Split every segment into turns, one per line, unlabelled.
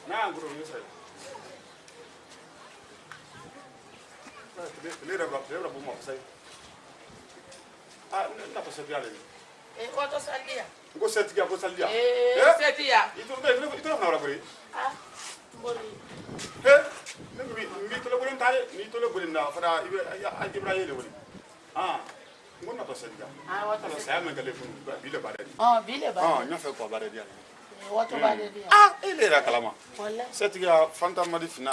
Na nguru ni sai. Le ra bu mo sai. Ah, na pa sai biale.
Wato saldia.
Go setiga go saldia.
Setia.
Itu na ora buri.
Ah, bori.
Mi to le buri tare, mi to le buri na fara Ibrahim le buri. Ah, ngona to setiga.
Ah, wato
sai men kale fun bile badari.
Oh, bile ba.
Ah, nya fe ko badari ya.
Wato badari.
Ah, ele ra kalama.
Wala.
Setiga fanta madi fina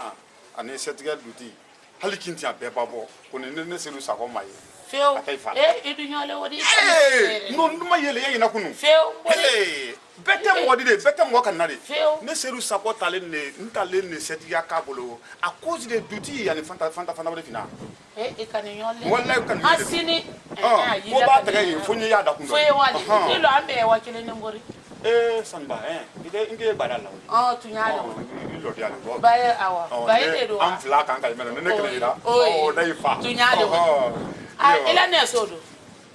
ani setiga duti. Hali kinti a beba bo ko ne selu sa ko mai.
Feo. Idu nyole wodi.
No nduma yele yina kunu.
Feo.
Bete mo de bete mo kan na de.
Feo.
Ne selu sa ko tale ne ntale ne setiga ka bolo. A cause de duti ani fanta madi fina.
Ikani nyole.
Wallahi kan.
Asini.
Ko ba ta ga fonye ya da kunu.
Feo wali. Kilo ambe wakile ne ngori.
Sanba inge badala.
Oh, tunyalo.
Lo dia le.
Baye awa. Baye de do.
Am fla kan ka mena ne kele ira. Oh, dai fa.
Tunyalo. Ah, ila ne sodo.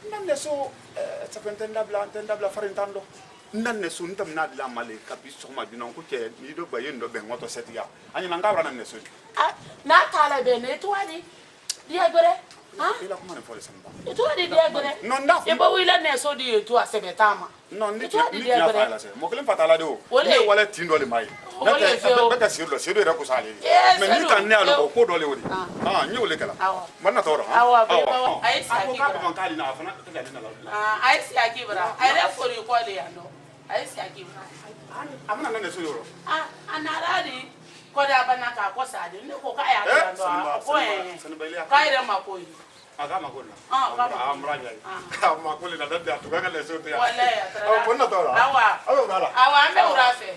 Ndanne so tapentenda bla farintando. Ndanne so ntam na la male kapiso ma binon ko ke ni do baye ndo be ngoto setiga. Anyi na ngabra ndanne so.
Ah, na kala be ne tuwadi. Dia gore. Ah?
Ila kuma ne fole samba.
Tuwadi dia gore.
Non da.
E ba wila ne so di tu asebetama.
Non ni ya fa la se. Mo kelen fatala de o. Ne wala tindo le mai. Baka sirlo sirlo era ko sale. Mais ni kan ne alo ko do le wodi. Ah, ni ole kala. Manna toro.
Awa be ai sa ki.
Ko ka kali na fana ta dina la.
Ah, ai sa ki bra. Ai re for ko le ya no. Ai sa ki bra.
Amana nane so yoro.
Ah, anaradi ko da bana ka ko sa de ne ko ka ya ga do. Ko ka ire ma ko yi.
Aga makola. Amra jai. Makola na dada tu kanga leso tu ya.
Wallahi ya tara.
Ponna tora.
Awa. Awa ambe urafe.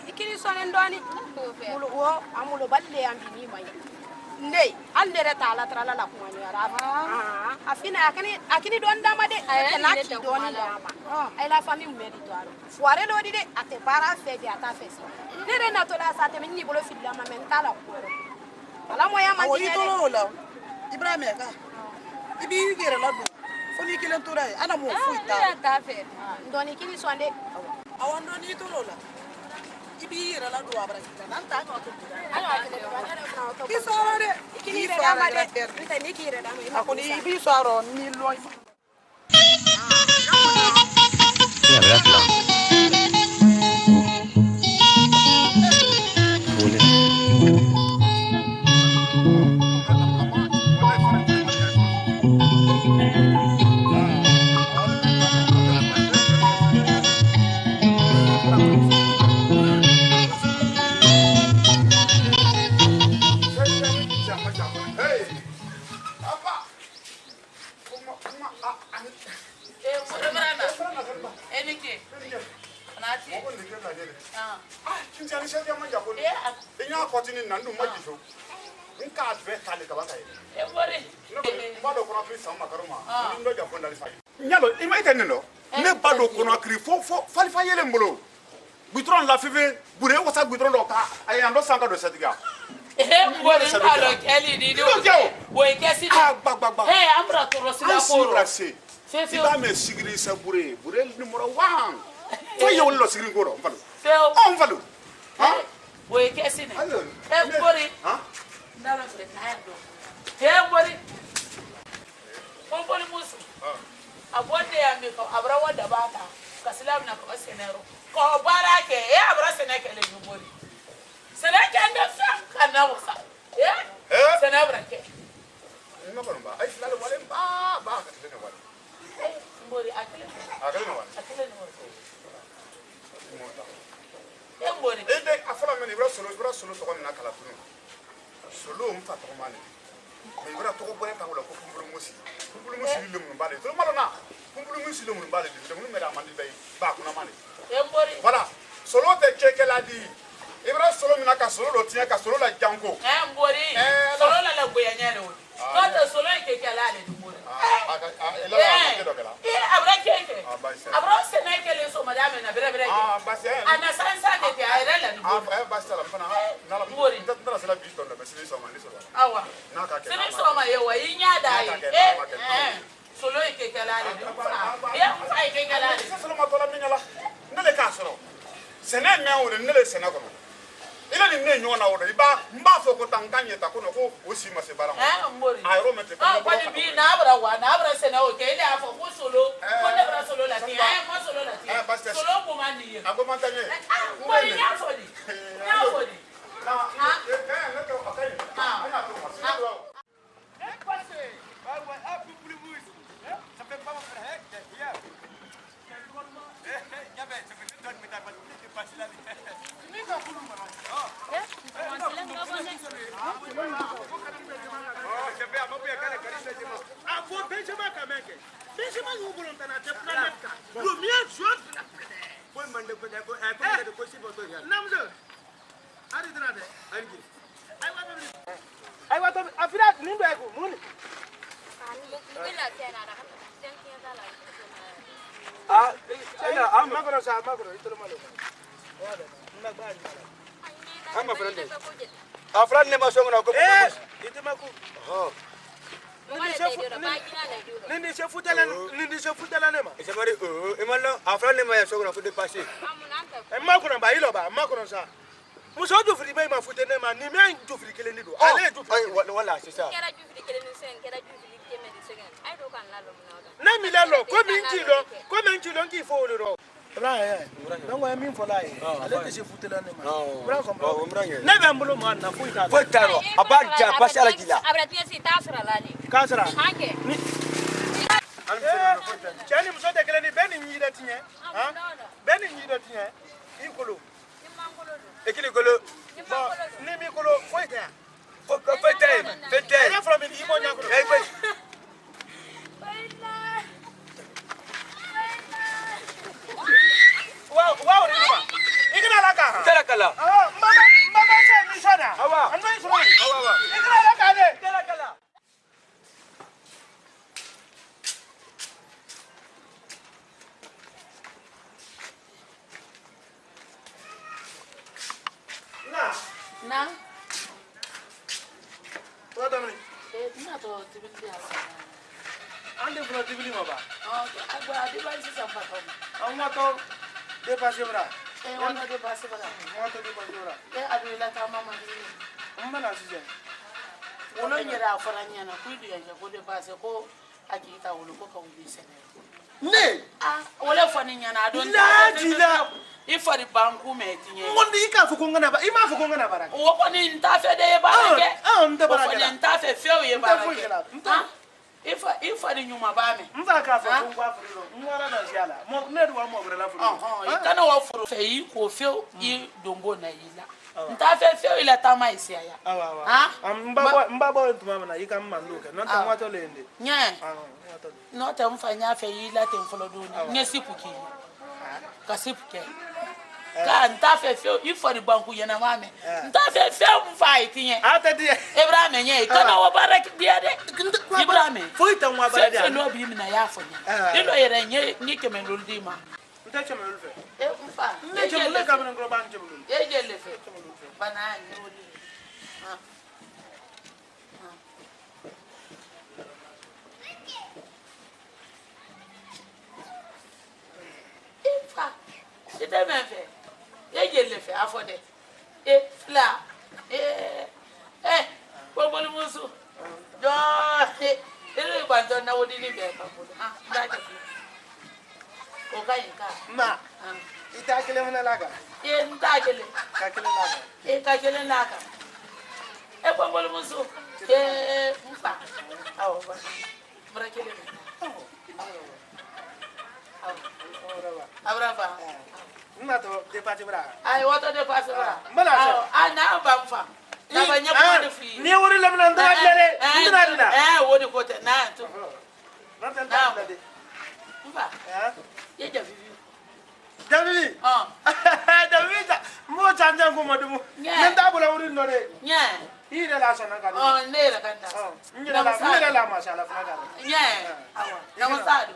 Ikiri sonen doni mulo wo amulo balle ambini mai ndey andere tala trala la kuma ni araba afina akini don dama de na ki doni dama ai la famille méritoire foire do de ate para fe de ata fe si nere na to la sa te minni bolo fidla ma mentala ko ala moya ma
ni to lo la Ibrahim ka ibi gere la do foni kilen to dai ana mo fuita
ta fe ndoni kini sonde
awon do ni to lo la ibi gere la do abra kita nan ta ko to ki soro de
kini re dama de nta ni ki re dama
akoni ibi soro ni lo
ya verdad
ne bado kono akri fo falifa yele mbolo gutron la five bure wasa gutron do ka ay ando sanka do setiga
bore alo keli di do wo kesi
gbagba
amra to rosila ko
fefe ba me sigiri sa bure numero 1 fo yo lo sigiri ko do falo on falo
wo kesi ne bore ndalo fre kaado bore on bore musu abonde ya mi ko abra wada baka kasilam na ko senero ko barake abra seneke le bori seneke ndo sa kana wasa senabra ke
no ko ba ay flalo wale ba ka tene wale
mbori akile
no wala
akile no mbori
ede afala meni bra solo to na kala tunu solo mfa to mani me bra to ko boye ka wala ko kumbulu musi le mun bale to malo na kumbulu musi le mun bale de mun me da mandi bay ba kuna mani
mbori
voilà solo te cheke la di ibra solo mina ka solo do tinya ka solo la jango
mbori solo la boya nyale o no te solo keke la le mbori
ela la ke do kala
abra keke abra se na kele so madame na bere
basi
ana sansa de te ayra la mbori
basi la mpana na la
mbori
ndara sala bisto na basi so mani so
awa
na ka ke
sini so ma yewa yinya dai solo keke la le fa keke la le
solo ma tola minyala ndele ka solo sene me o ndele sene ko ila ni ne nyona o iba mba fo ko tankanye ta ko no ko o si ma se bara
mbori
ayro mete ko
ko ni bi na abra sene o ke ile afo ko solo ko ne bra solo la ti ko solo la ti solo ko man ni
ago man tanye
mbori nya fo di
na to akai ana to ma se do
passé ah pour mousse ça fait pas mon frère hier ya ben ça fait donne mais t'as pas de passer là ni ka kulu mara
Afran ne masong na ko.
Itu maku.
Oh.
Nindi se futela ne ma.
Ese mari emalo afran ne ma ya song na fu de passer.
Ma ko na ba ilo ba, ma ko na sa. Muso ju fri mai ma fute ne ma ni me ju fri kele ni do. Ale ju fri.
Wala c'est ça.
Kera ju fri kele ni sen, kera ju fri kele ni sen. Ai do kan la lo na da.
Na mi la lo, ko min ti lo ki fo lo. Bra ya. Donc wa min fo la yi. Ale se futela ne ma. Bra ko bra. Ne be mbulo ma na fu ita.
Foi taro. Abarja passer ala gila.
Abra ti si tasra la ni.
Kasra.
Hanke.
Chani muso de kele ni beni ni da tinye. Ha? Beni ni da tinye. Ikolo.
Ekili golo.
Ni mi kolo foi ta.
Fete.
Ela from ni imo nya kolo. Wow, Rima. Ikina laka.
Tela kala.
Mama se ni sana.
Awa.
Ando isro.
Awa.
Ikina laka ne.
Tela kala.
na
What am I?
na to tibili ya
Ande flo tibili ma ba.
agba adi ba si sa pato
Amma to de passer bra.
wana de base bala
Mo to de passer bra.
adu la ta mama ni
Amma na sije.
wolo nyera afara nyana ku di ya ko de base ko akita wolo ko ka wuli sene
Ne.
wala fani nyana don
La
ifari banku metinye
Ngondi ka fu ko ngana ba. Ima fu ko ngana bara.
wo ko ni ntafe de barake
Nta bara.
ko ni ntafe feo ye barake ifari nyuma ba me
Mva ka fu ko ngwa fu lo. Ngwara na siala. Mo ne do wa mo bra la fu.
ikana wa furu fe yi ko feo i dombo na yila ntafe feo ila tama isia ya
Mbabo ntuma na yika mmanduka. Nta ngwato lende.
nye no te mfanya fe yila te mfolo do nye sipuki ka sipuke ka ntafe feo ifari banku yana mame ntafe feo mfai tinye
Ata di.
Ibrahim nye kana wa baraki dia de Ibrahim
Foi tan wa bara dia.
fe no bi mi na ya fonya ilo yere nye ni kemen luldi ma
Nta chama ulfe.
mfa
Ne chama le ka mna ngroba nje bulu.
ye le fe bana ni odi mfa ite me fe ye le fe afode fla gbogbo musu jo ere igbanjo na odi ni be ka mo da ke o ka yin ka
Ma. Ita kele mna laga.
ye nta kele
Ka kele laga.
ka kele naka gbogbo musu mfa awo ba mra kele Abrava.
Nato de pati bra.
Ai wato de passe bra.
Mala.
Na ba mfa. Na ba nya ko de fi.
Ni wori lam nan da dere. Ndina dina.
Wodi ko te na to.
Na tan da de.
Mfa. Ye ja vivi.
David. David. Mo chanja ko modumu. Nan da bula wori no de.
Nya.
Ire la sona ka.
Ne la kan da.
Ngira la mashallah fana ka.
Nya. Awa. Na masadu.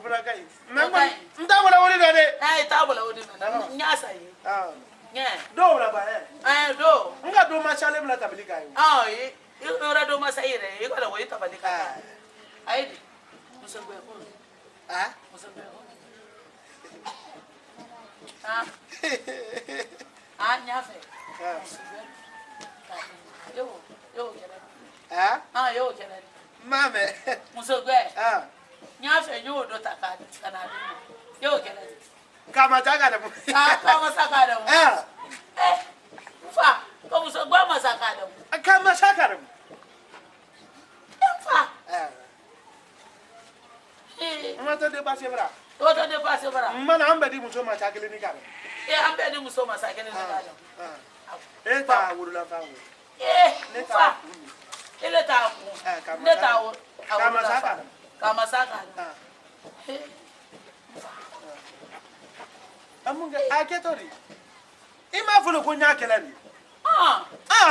Bula kai. Nda bula wori no de.
Ta bula wori no. Nya sai. Nya.
Do bula ba
do.
Nga do mashallah bula tablika yo.
Ora do masaire. Iko la wori tabalika. Ai. Musagwe ko. Musagwe ko. Nyafe. Yo kele. Yo kele.
Mame.
Musogwe. Nyafe nyo do takati kana. Yo kele.
Kama taka da mu.
Kama saka da mu. Mfa, ko musogwe masaka da mu.
Kama saka da mu.
Mfa.
Mato de passe bra.
Wato de passe bra.
Mana ambedi muso ma takele ni kana.
Ambedi muso ma sakele ni kana.
Ta wuru la fa wu.
Mfa. Ile ta wu. Ne ta wu.
Kama saka.
Kama saka.
Amunga aketori. Ima fulu ko nya kele ni.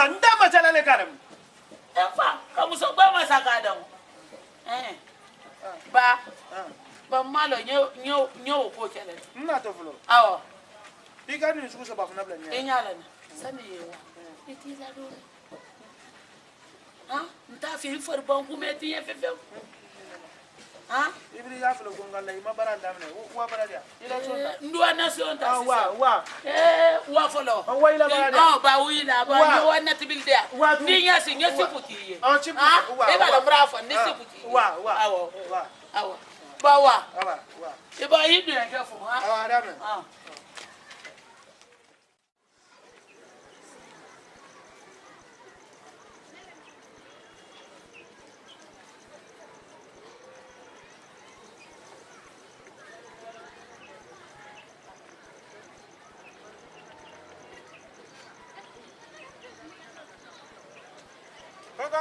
Nda ma tala le kana.
Mfa, ka muso gba ma saka da mu. Ba malo nyo ko kele.
Nna to fulo.
Awo.
Diga ni su so ba funa bla nya.
Enyala na. Sani yewa. Iti la do. Nta fi for bon ku meti ye fefe.
Ibri ya fulo ko ngala ima baranda mne. Wa barada. Ila chonta.
Ndwa nation ta.
Wa.
Wa folo.
Wa ila barada.
Ba wila ba ni wana tibilde. Ni nyasi nyasi puki.
Chipu.
Wa. E ba la brafa ni sipuki.
Wa.
Awo. Awo. Ba wa.
Wa.
E ba yidu ya kefo ha.
Awa dame.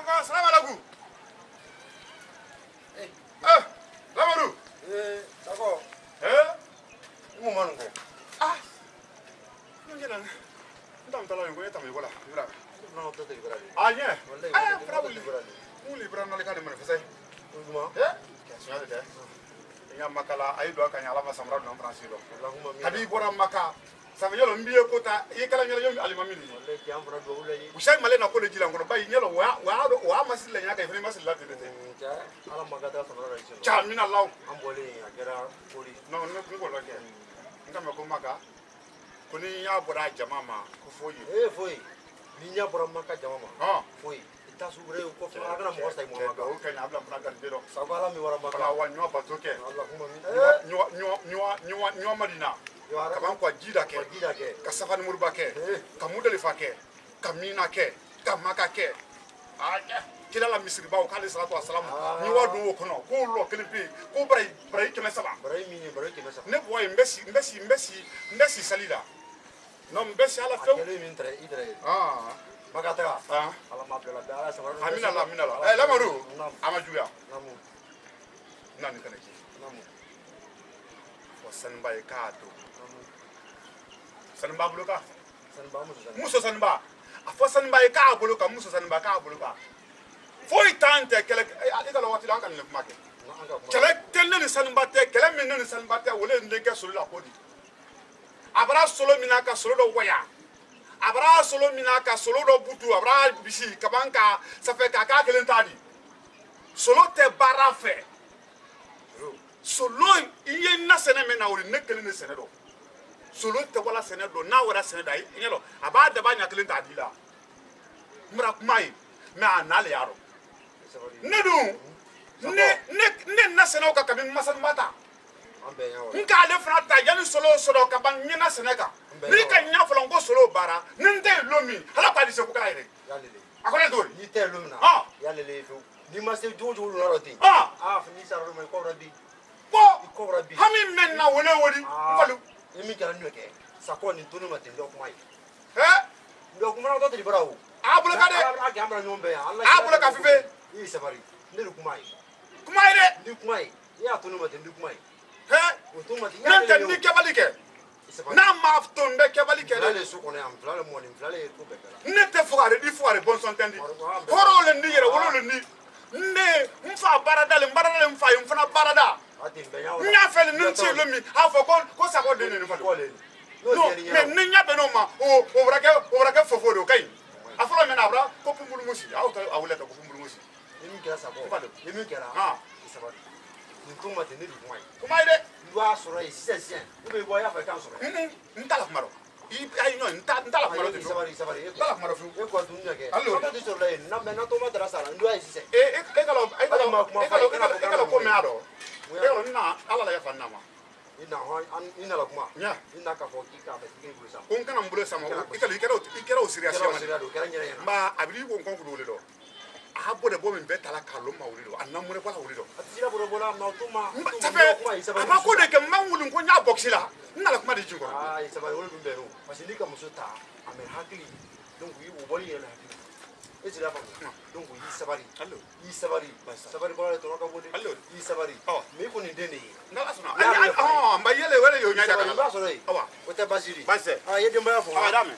Assalamu alaikum. Lamaru.
Sako. Mu manu ko.
Ngena. Ndam tala ngo eta me gola. Ibra.
No to te ibra.
Anye. Probably. Muli ibra na le ka de man fese.
Nduma.
Question de. Nya makala ay do ka nya ala masamra no francido.
Allahumma min.
Kadi bora maka. Ça veut dire mbiye kota yekala nyala yomi alimamini.
Wallahi ki amfana do wulayi.
Ushay male na kole jila ngono bay nyalo wa masilla nyaka ifani masilla de de.
Ala magata samara raisi.
Cha min Allah.
Ambole agera poli.
No ngo lo ke. Ngam ko maka. Kuni ya bora jamama ko foyi.
Foyi. Ni nya bora maka jamama. Foyi. Ita subre ko fa agana mo stay mo maka.
O kanya abla praga biro.
Sagala mi wara maka.
Kala wa nywa batoke.
Allahumma min.
Nywa madina. Kaban kwa jida ke. Ka safani murba ke. Ka mudali fa ke. Ka mina ke. Ka maka ke. Kila la misri bawo kale salatu wassalam. Ni wadu wo kono. Ko lo kilipi. Ko bray keme saba.
Bray mini bray keme saba.
Ne boy mbesi salida. No mbesi ala fe.
Kele min tre idre. Magata. Ala mabela dara samara.
Amina la. Lamaru. Amajuya.
Namu.
Nani kana ji.
Namu.
Wasan bay kato. Sanba buluka.
Sanba
muso sanba. Afo sanba ka buluka muso sanba ka buluka. Foi tante kele ika lo wati anka ne kumake. Kele telle ni sanba te kele min ni sanba te wole ndeke solo la kodi. Abra solo minaka solo do waya. Abra solo minaka solo do butu abra bisi kabanka ça fait kaka kele ntadi. Solo te barafe. Solo iye na sene mena ori ne kele ne sene do. Solo te wala sene do na wala sene dai nyelo aba de ba nya kele ntadi la. Mura kumai me anale yaro. Ne do ne na sene o ka kabi masan mata. Nka ale fana ta yani solo ka ban nyina sene ka. Ni ka nya folo ngo solo bara ninde lomi hala pa di se ku ka ire. Akole do
ni te lomi na. Ya lele fu. Ni ma se jojo lu na roti. Fini sa ro me ko rodi.
Bo. Hami men na wole wori. Falu.
Emi kala nyoke. Sako ni tunu mate ndo kuma yi. Ndo kuma na to tri brawo.
Abula ka de.
Agi amra nyombe ya.
Abula ka fife.
Yi sabari. Ndi kuma yi.
Kuma yi de.
Ndi kuma yi. Ya tunu mate ndi kuma yi. O tunu mate.
Nante ni kebali ke. Na ma tonde kebali ke.
Flale su kono am flale mo ni flale ko be kala.
Nete fogare di fogare bon sontendi. Horo le ndi yere wolo le ndi. Ne mfa barada le barada mfa yumfana barada. Nya fele nunti le mi. Afo ko sako de ne falu. No, mais nya be no ma. O brake fofo do kai. Afro me na bra ko pumbulu musi. Awule ko pumbulu musi.
Emi kala sako. Emi kala. Sabari. Ntuma te ne du kuma yi.
Kuma ide.
Loi soro yi sesien. Ube boy afa kan soro.
Ntala kumaro. Ai no ntala kumaro te.
Sabari.
Ntala kumaro fu.
E ko dunja ke.
Allo.
Ko te soro le na me na to ma dara sala. Loi yi sesien.
Ekalo ko me ado. Ekalo na ala la ya fanna ma.
Ina la kuma.
Nya.
Ina ka fo ki ka be ki ngulu sa.
Kun kana mbulo sama. Ikero serious ma.
Kera nyere.
Ma abiri ko kon ko do. Abo de bo min betala kalo ma wuri do. Anna mure bala wuri do.
Atira boro bola na tuma.
Aba ko de ke mangulu ko nya boxi la. Nna la kuma de jingo.
Sabari wole dum bero. Parce que ni ka muso ta. Ame hakili. Donc yi wo boli yela hakili. Ezi la fa. Donc yi sabari. Allo. Yi sabari. Sabari bola to ka bodi. Allo. Yi sabari. Me ko ni dene.
Ngala suna. Ma yele wele yo nya da kala.
Ba so re. Awa. O te basiri.
Banse.
Ye de mba fo.
Awa dame.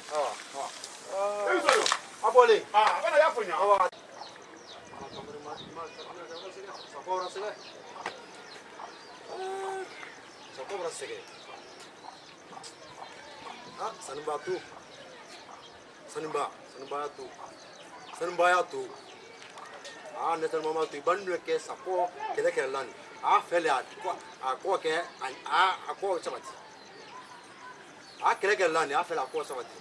Abole.
Bana ya fo nya.
Awa. Sakobra sege. Sanba tu. Sanba ya tu. Netel mama tu bandu ke sapo kele kele lani. Fele ko ke ko sabati. Kele kele lani fele ko sabati.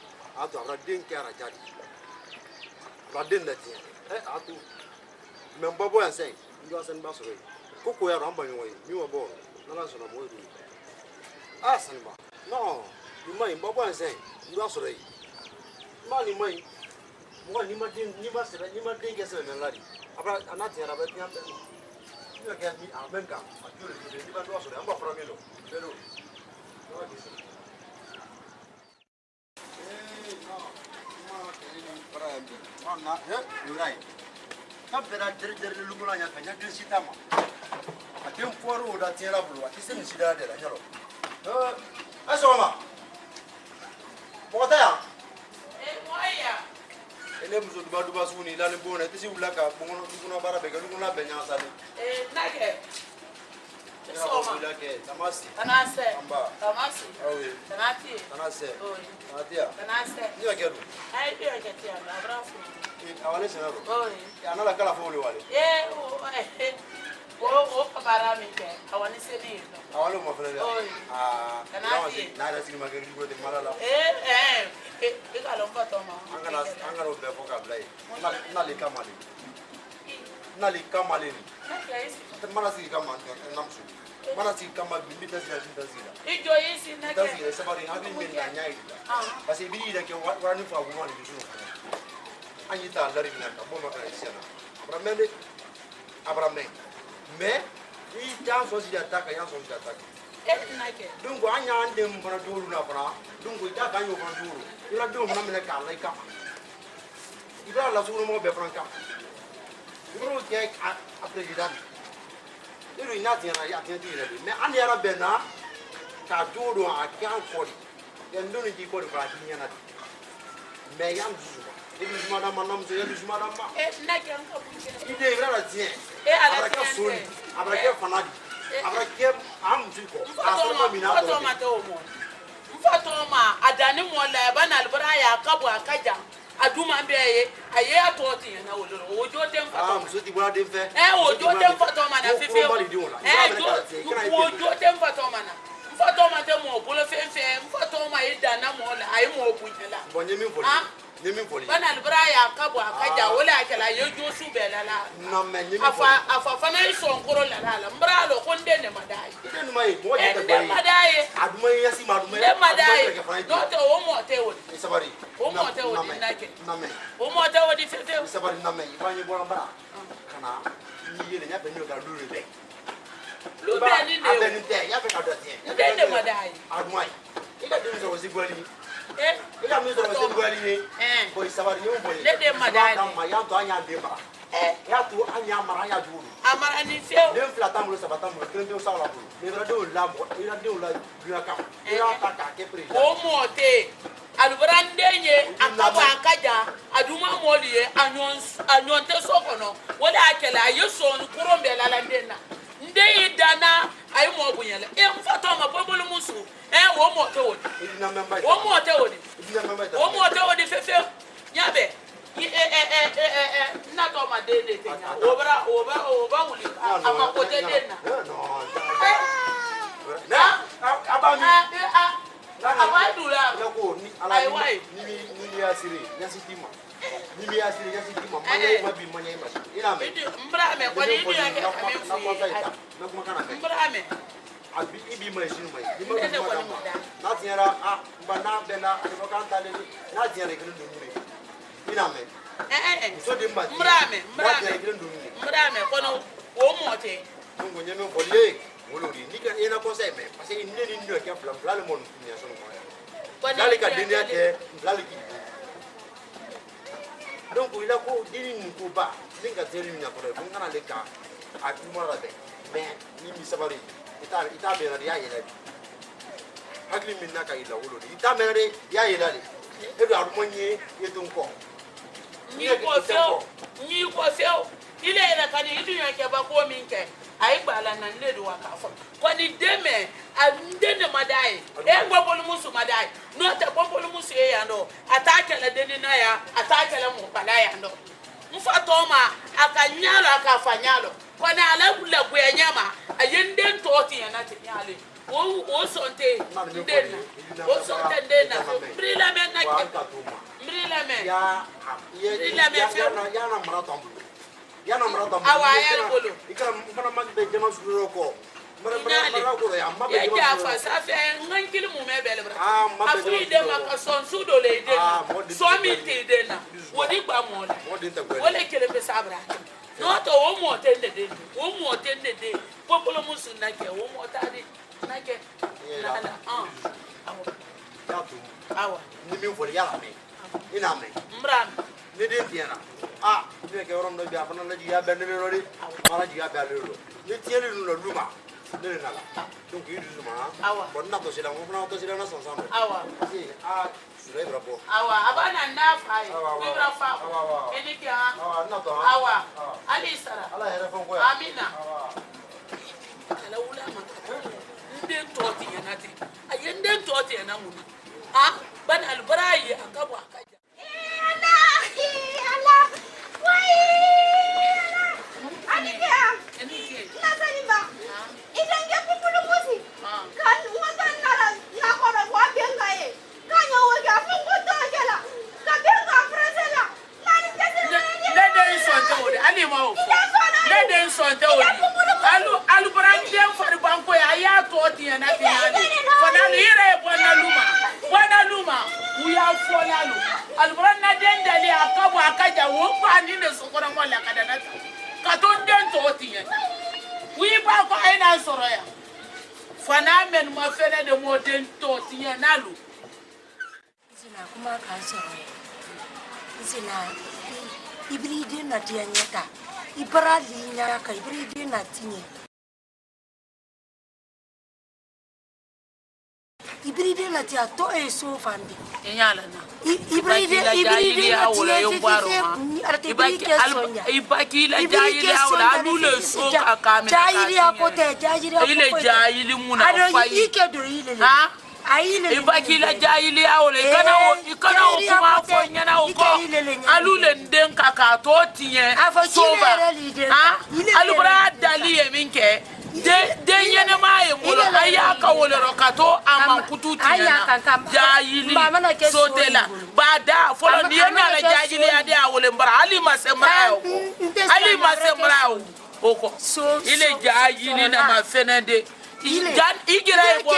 Tu abra din ke ara jadi. Abra din lati. Atu men bobo yan sen ndo asen ba soro koko ya ramba mi woyi mi wo bo na la soro mo ru asen ba no ni mai bobo yan sen ndo asoro yi ma ni mai mo ni ma din ke se men lari abra anati ara ba ti am ni ke mi amenka ajure ni ba ndo asoro amba fra mi lo pero no ni se Yurai. Kabera der lumula nya kanya din sitama. Atem foro da tera bulu atise ni sida de la nyalo. Asoma. Bota ya.
Moya.
Ele muso duba suni la ni bona tisi ulaka bongo duguna bara be galuguna be nya sale.
Nage. Soma. Tamasi. Tanase.
Amba.
Tamasi.
Awe.
Tanati.
Tanase.
Oi.
Tanatia.
Tanase.
Niwa kedu.
Ai bio ketia na abraço.
Awale senado.
Oi.
Ana la kala fo le wale.
O kabara mi ke. Awani seni.
Awale mo fele.
Oi. Tanati.
Na da sini magari go de malala.
Ika lomba toma.
Angana o be fo ka blai. Na le kamale. Na le kamale ni. Mana si kama namsu. Mana si kama bimita zila.
Ijo yisi na ke.
Tazila sabari habi min na nyai. Parce que bi da ke wani fa guma ni bisu. Anyi ta lari na ka bo maka isiana. Abrame. Mais i ta so si attaque ya so si attaque.
Na ke.
Donc anya ande mbara duru na fara. Donc ita ka yo fara duru. Ila do mo na mena ka lai ka. Ibra la so mo be franka. Ibro ke a president. Iru inati na ya tienti ile. Mais ande ara bena ka duru a kan fori. Den do ni ki ko fa tinya na. Mais yam zuwa. Ibi madam manam zo yelu madam ma.
Na ke an ka bunje.
Ide ibra la tien.
Ala
ka soni. Abra ke fanadi. Abra ke am zuko. Asoma mina do.
Fatoma to mo. Fatoma adani mo la ba na albara ya kabu akaja. Aduma be aye atoti na wolo. Ojo tem Fatoma.
So ti bora dem fe.
Ojo tem Fatoma na fefe. Ojo tem Fatoma na. Fatoma te mo bolo fefe. Fatoma idana mo la ay mo bunjela.
Bonye mi foli. Nyemi foli.
Bana albara ya kabu akaja wala akela yojo su belala.
Na me nyemi foli.
Afa fana isonkoro la la. Mbra lo konde ne madai.
Ide ni mai mo je te
madai.
Aduma yasi maduma.
Le madai. Don't o mo te wodi.
Sabari.
O mo te wodi na ke.
Na me.
O mo te wodi fefe.
Sabari na me. Ibanye bora mbara. Kana ni yele nya be ni o ga dure be.
lu beni ne
beni te ya be ka do tie
ndende madai
admai ika dimi so wazigwali
eh
ika mi so wazigwali boy sabari yo boy
ndende madai
ma ya to anya ndemba ya to anya mara ya dulu
amara ni feo
dem flatamulo sabatamulo krendo sala bulu me bra do la bo ira do la dua kam ira ta ka ke pre
o mote alburandenye akaba akaja aduma moliye anyonte sokono wala akela yeso nkurombe la ndena ndey dana ay mo bunyala mfato ma bobolo musu wo mote wodi wo mote wodi wo mote wodi fefe nyabe na to ma de tenya obra wuli ama kote dena
na abami
abadula
lako ni ala ni asiri nyasitima ni asiri nyasitima manya mabi manya mabi ina me
mbrame kwa nini yake
na kuma kana me
mbrame
abi ibi mai shinu mai ni ma na tiara bana bena ani bakanta le na tiara ikinu dumuni ina me so de mba
mbrame
mbrame
kono wo mote
ngo nyeme bolye wolori nika ina conseil mais parce que ni ndo ke flam le monde ni aso mo dali ka denia ke dali ki donc il a ko dini ni ko ba ninga teri ni akore ko ngana le ka a kuma ra be mais ni mi sabari ita be ra ya yele agli min naka ila wolori ita me re ya yele le e do aru monye yetun ko
ni ko feo ile ina kani idu yake ba ko min ke ay bala na nedu wakafo kwani deme andene madai gbobolu musu madai no te gbobolu musu e ya no atake la deni na ya atake la mu bala ya no mfato ma akanyalo akafanyalo kwani ala kula gwenyama ayende ntoti ya na tinyale o sonte ndena o sonte ndena brila men na ke brila men
ya na marathon yana marathon
awaya bolo
ikara mbana magde jama suro ko mara ko ya mabbe
ya jafa safe ngankili mu mebele bra afu ide maka son sudo le ide so mi te ide na wodi gba mo le wole kele be sabra no to wo mo te de popolo musu na ke wo mo ta de na ke na awa
ni mi fo yala me ina me
mbram
ni din tiana ni ke worom no biya fana la jiya ben ni lori mara jiya ba loro ni tieli no luma ni na la donc yi luma bon na to sila mo fana to sila na son son
awa
si sura bravo
awa abana ndafa yi bra fa eni ki
na to
awa ali sara
ala here fon ko
amina ala wula ma nden toti yanati ayenden toti yanamunu ban albarayi akabu akaja
Allah wai anikia nasaliba idan ke pupulu musi kan watan nala na kora wa benga e kan yo ga fungo to gela ka benga frasela mani kesela
lede sonte odi ali mawo lede sonte odi alu brande fari banko ya toti yanati fana ire bona luma uya folalu alburanna dendali akabu akaja womba ni ne sokora mo la kada nata katon den to tiye wi ba ko ina soroya fana men ma fene de mo den to tiye nalu
zina kuma ka soroya zina ibride na tianyeta ibrali nya ka ibride na tinye ibride na tia to e so fandi
enyala na
ibride na tia yongwaro
ibaki la jayili awla adule so akame
jayili akote jayili akote
ile jayili muna fayi
ikedo ile
ha
ayile
ibaki la jayili awla ikana okuma fonyana oko alule nden kaka to tiye soba ha alubra dali yeminke de nyene maye mulo ayaka wolero kato amankutu tiyana jayili sotela bada folo niena la jayili ade awole mbara ali masembrao oko ile jayili na mafenende igira ebo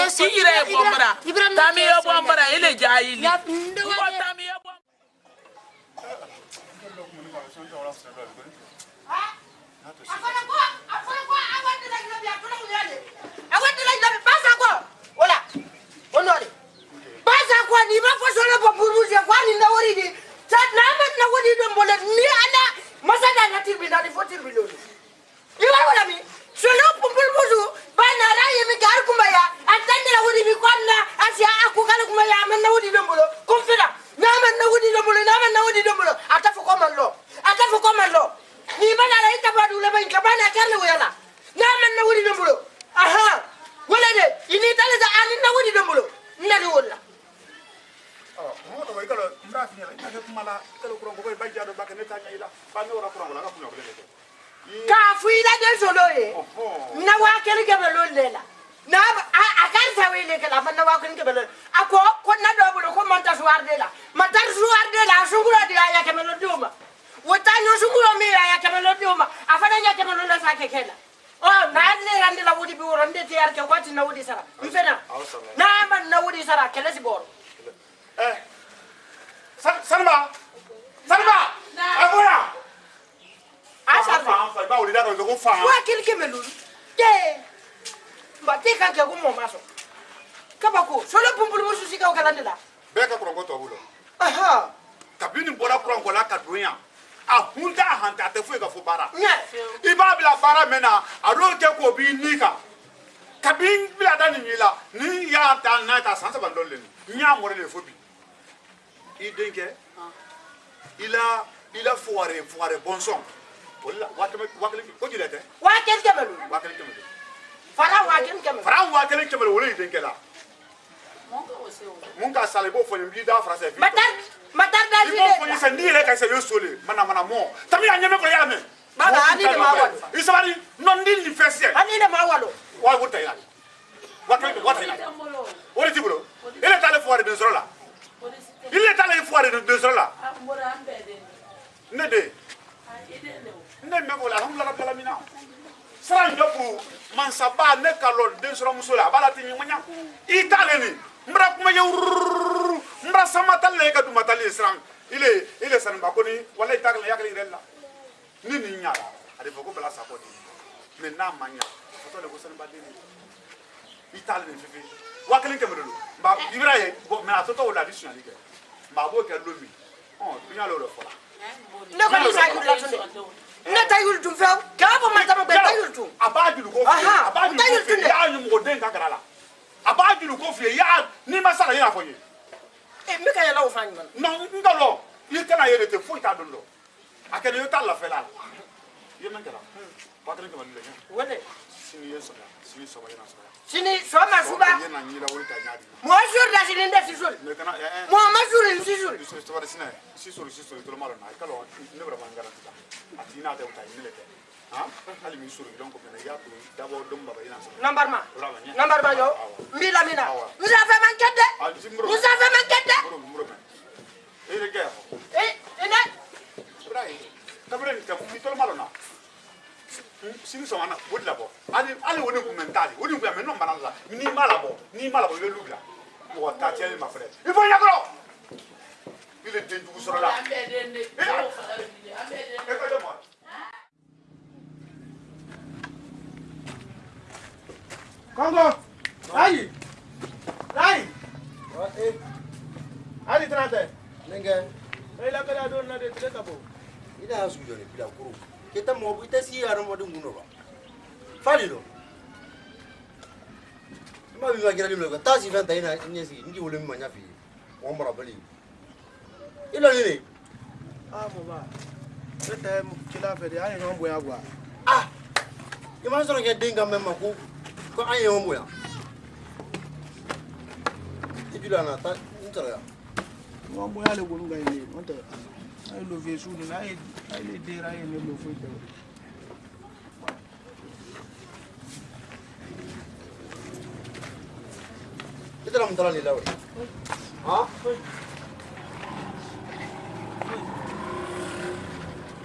mbara tami ebo mbara ile jayili tami ebo
Il a foiré bon son. Il est allé foirer de 2 ans là. Nede. Ne me voilà, on l'a pas mina. Sera ndoku mansaba ne kalol 2 ans musola bala tinyi manya. Italeni. Mbra kuma yo mbra samatalle ka du matali sran. Il est sanba koni wala itakle yakli rella. Ni nya. Ade foko bala sapoti. Mais na manya. Foto le ko sanba deni. Italeni fifi. Wakili kemelo. Ba Ibrahim, mais à toto la discussion ali ke. Ba bo ke lomi. Oh, binya lo fola.
Ne ko sa yul la tune. Ne tayul tum few. Ka bo ma tama be tayul tum.
Abadulu ko fi. Abadulu ko fi. Ya nyu mo den ka garala. Abadulu ko fi ya ni masala ya foye.
E mi ka ya la o fanyi man.
Non, ndolo. Il kana yele te fo ita dondo. Akene yo ta la fela. Ye men kala. Wakili kemelo le.
Wele.
Sini yeso ya. Sini so ba yana so.
Sini soma suba. Moi jour la sini ndef jour. Moi ma jour ni jour.
C'est vrai sina. Si jour tout le mal na. Kalo ne bra mangara ta. Atina ta uta ni lete. Hein? Ali mi jour donc na ya to d'abord dom baba ina.
Number ba yo. Mila mina. Nous avons manqué. Nous avons manqué.
Et les gars. Ibrahim. Tabre ni ta tout le mal na. Sini so ana wodi labo ali woni ku mentali woni ku me no banala ni malabo we lugla mo ta tiele ma frère il faut yakro il est dendu sur là
Congo ai ali trate
Nenga
la kala don na de tabo
ida su jone bila kuru kita mo ita si yaro mo dungu no ba fali lo ma bi ma gira lo ta si venta ina nyesi ndi wole ma nyafi o mora bali ilo ni
mo ba beta mo kila fe de ayi no bo ya gwa
ye ma so ke dinga memma ko ayi o mo ya ibila na ta ntara ya
mo bo ya le gonu ga ni monta ay lo vie sou na ay le dira ay ne lo foi taw
itara mutara ni lawe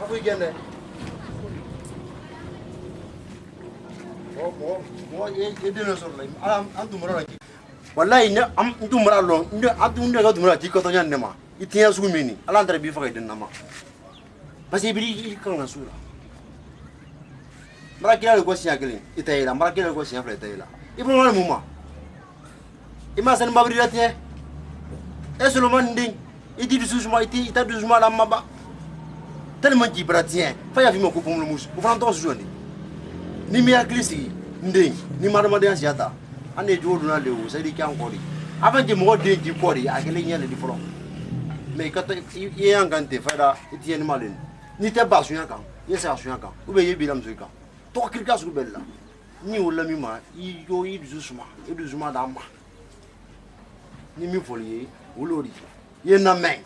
afu igende mo ye dino so la am du mara ki wallahi ne am du mara lo ndu adu ndu ga du mara ki ko to nyan ne ma itiya su mini ala ndare bi fa ga dinna ma parce que biri kan na sura Marakila ko siya kelen itaila marakila ko siya fla itaila ibon wala muma imasan mabri latie esolo manding iti du sujuma iti ita du sujuma la maba tellement qui bratien fa ya fi mo ko pom le mus ko fam to sujoni ni mi aklisi nding ni madama de asiata ane jodu na lewu sai di kan ko di avant que mo de di ko di akele nyale di folo mais quand il est en gante fa da iti en malen ni te ba suya kan yesa suya kan ube yebi lam suya kan to kirka su bella ni wala mi ma yo yi du suma da ma ni mi foliye wolori ye na men